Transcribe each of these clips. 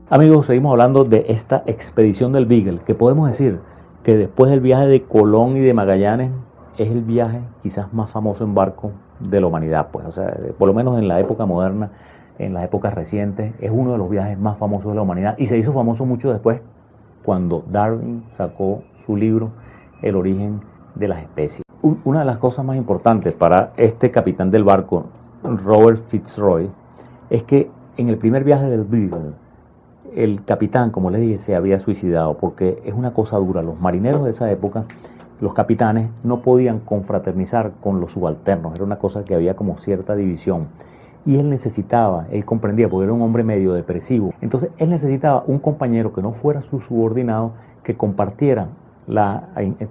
Amigos, seguimos hablando de esta expedición del Beagle, que podemos decir que después del viaje de Colón y de Magallanes es el viaje quizás más famoso en barco de la humanidad, pues, o sea, por lo menos en la época moderna, en las épocas recientes, es uno de los viajes más famosos de la humanidad y se hizo famoso mucho después cuando Darwin sacó su libro El origen de las especies. Una de las cosas más importantes para este capitán del barco, Robert Fitzroy, es que en el primer viaje del Beagle, el capitán, como les dije, se había suicidado porque es una cosa dura. Los marineros de esa época, los capitanes, no podían confraternizar con los subalternos. Era una cosa que había como cierta división. Y él necesitaba, él comprendía, porque era un hombre medio depresivo. Entonces él necesitaba un compañero que no fuera su subordinado, que compartiera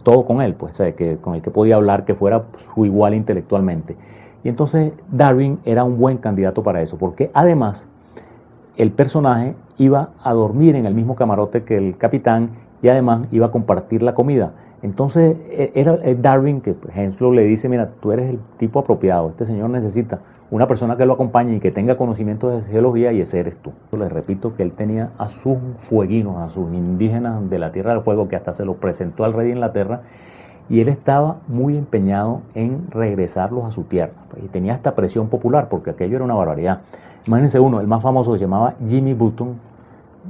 todo con él, pues, o sea, con el que podía hablar, que fuera su igual intelectualmente. Y entonces Darwin era un buen candidato para eso, porque además el personaje iba a dormir en el mismo camarote que el capitán y además iba a compartir la comida. Entonces era Darwin que Henslow le dice, mira, tú eres el tipo apropiado, este señor necesita una persona que lo acompañe y que tenga conocimiento de geología y ese eres tú. Les repito que él tenía a sus fueguinos, a sus indígenas de la Tierra del Fuego, que hasta se los presentó al rey de Inglaterra, y él estaba muy empeñado en regresarlos a su tierra. Y tenía esta presión popular, porque aquello era una barbaridad. Imagínense uno, el más famoso se llamaba Jimmy Button,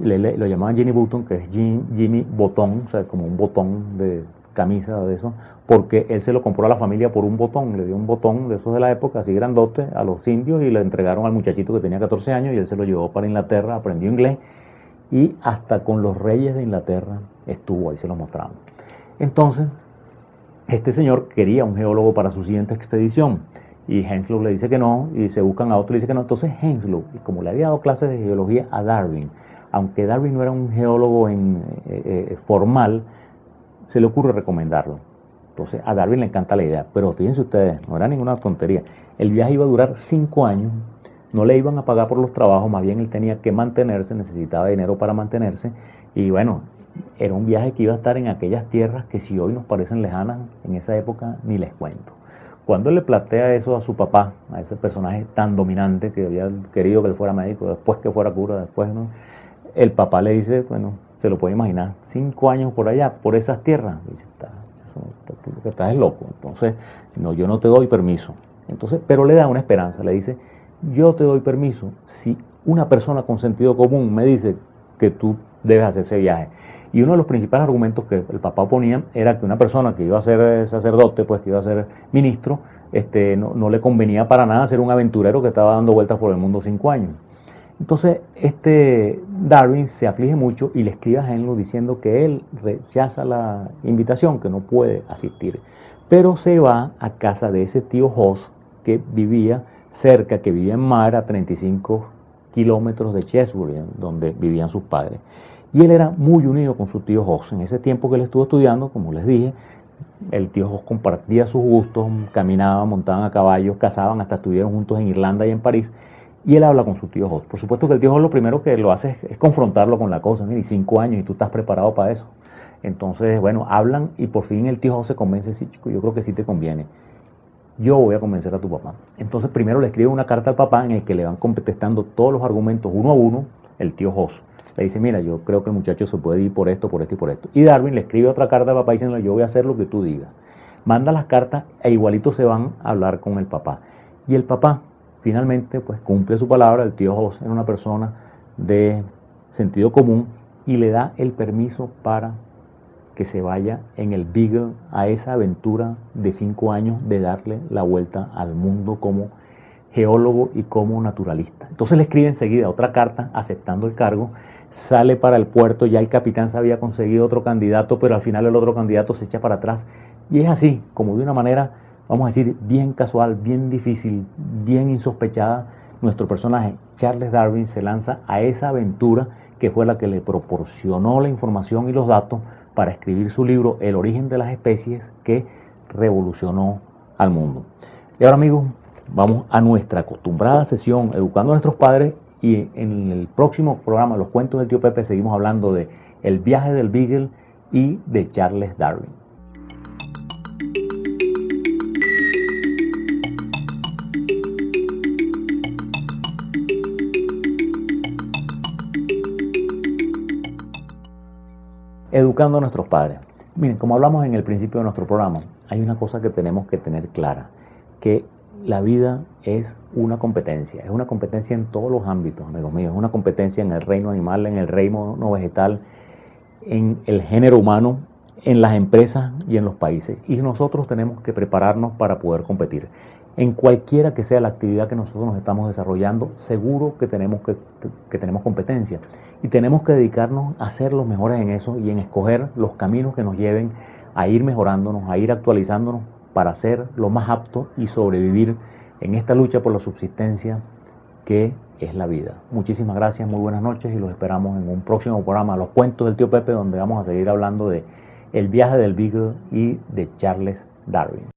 lo llamaban Jimmy Button, que es Jimmy Botón, o sea, como un botón de camisa o de eso, porque él se lo compró a la familia por un botón, le dio un botón de esos de la época, así grandote, a los indios y le entregaron al muchachito que tenía 14 años y él se lo llevó para Inglaterra, aprendió inglés y hasta con los reyes de Inglaterra estuvo, ahí se lo mostramos. Entonces, este señor quería un geólogo para su siguiente expedición y Henslow le dice que no y se buscan a otro y dice que no. Entonces Henslow, como le había dado clases de geología a Darwin, aunque Darwin no era un geólogo formal, se le ocurre recomendarlo. Entonces a Darwin le encanta la idea, pero fíjense ustedes, no era ninguna tontería. El viaje iba a durar 5 años, no le iban a pagar por los trabajos, más bien él tenía que mantenerse, necesitaba dinero para mantenerse y bueno, era un viaje que iba a estar en aquellas tierras que si hoy nos parecen lejanas, en esa época ni les cuento. Cuando él le plantea eso a su papá, a ese personaje tan dominante que había querido que él fuera médico, después que fuera cura, después no, el papá le dice, bueno, se lo puede imaginar, 5 años por allá, por esas tierras. Dice, lo que estás es loco. Entonces, no, yo no te doy permiso. Entonces, pero le da una esperanza, le dice, yo te doy permiso si una persona con sentido común me dice que tú debes hacer ese viaje. Y uno de los principales argumentos que el papá oponía era que una persona que iba a ser sacerdote, pues que iba a ser ministro, no le convenía para nada ser un aventurero que estaba dando vueltas por el mundo 5 años. Entonces, Darwin se aflige mucho y le escribe a Henslow diciendo que él rechaza la invitación, que no puede asistir, pero se va a casa de ese tío Hoss que vivía cerca, que vivía en Mar, a 35 kilómetros de Chesbury, donde vivían sus padres. Y él era muy unido con su tío Hoss. En ese tiempo que él estuvo estudiando, como les dije, el tío Hoss compartía sus gustos, caminaban, montaban a caballo, cazaban, hasta estuvieron juntos en Irlanda y en París. Y él habla con su tío Hoss. Por supuesto que el tío Hoss lo primero que lo hace es confrontarlo con la cosa. Mira, y 5 años y tú estás preparado para eso. Entonces, bueno, hablan y por fin el tío Hoss se convence, sí, chico, yo creo que sí te conviene. Yo voy a convencer a tu papá. Entonces primero le escribe una carta al papá en el que le van contestando todos los argumentos uno a uno, el tío Hoss. Le dice, mira, yo creo que el muchacho se puede ir por esto, por esto y por esto. Y Darwin le escribe otra carta al papá diciendo, yo voy a hacer lo que tú digas. Manda las cartas e igualito se van a hablar con el papá. Y el papá finalmente pues cumple su palabra, el tío Hoss era una persona de sentido común y le da el permiso para que se vaya en el Beagle a esa aventura de 5 años de darle la vuelta al mundo como geólogo y como naturalista. Entonces le escribe enseguida otra carta aceptando el cargo, sale para el puerto, ya el capitán se había conseguido otro candidato, pero al final el otro candidato se echa para atrás y es así, como de una manera, vamos a decir, bien casual, bien difícil, bien insospechada, nuestro personaje Charles Darwin se lanza a esa aventura que fue la que le proporcionó la información y los datos para escribir su libro El origen de las especies, que revolucionó al mundo. Y ahora, amigos, vamos a nuestra acostumbrada sesión Educando a nuestros padres y en el próximo programa, Los cuentos del tío Pepe, seguimos hablando de El viaje del Beagle y de Charles Darwin. educando a nuestros padres. Miren, como hablamos en el principio de nuestro programa, hay una cosa que tenemos que tener clara, que la vida es una competencia en todos los ámbitos, amigos míos, es una competencia en el reino animal, en el reino no vegetal, en el género humano, en las empresas y en los países. Y nosotros tenemos que prepararnos para poder competir. En cualquiera que sea la actividad que nosotros nos estamos desarrollando, seguro que tenemos competencia. Y tenemos que dedicarnos a ser los mejores en eso y en escoger los caminos que nos lleven a ir mejorándonos, a ir actualizándonos para ser lo más apto y sobrevivir en esta lucha por la subsistencia que es la vida. Muchísimas gracias, muy buenas noches y los esperamos en un próximo programa, Los Cuentos del Tío Pepe, donde vamos a seguir hablando de el viaje del Beagle y de Charles Darwin.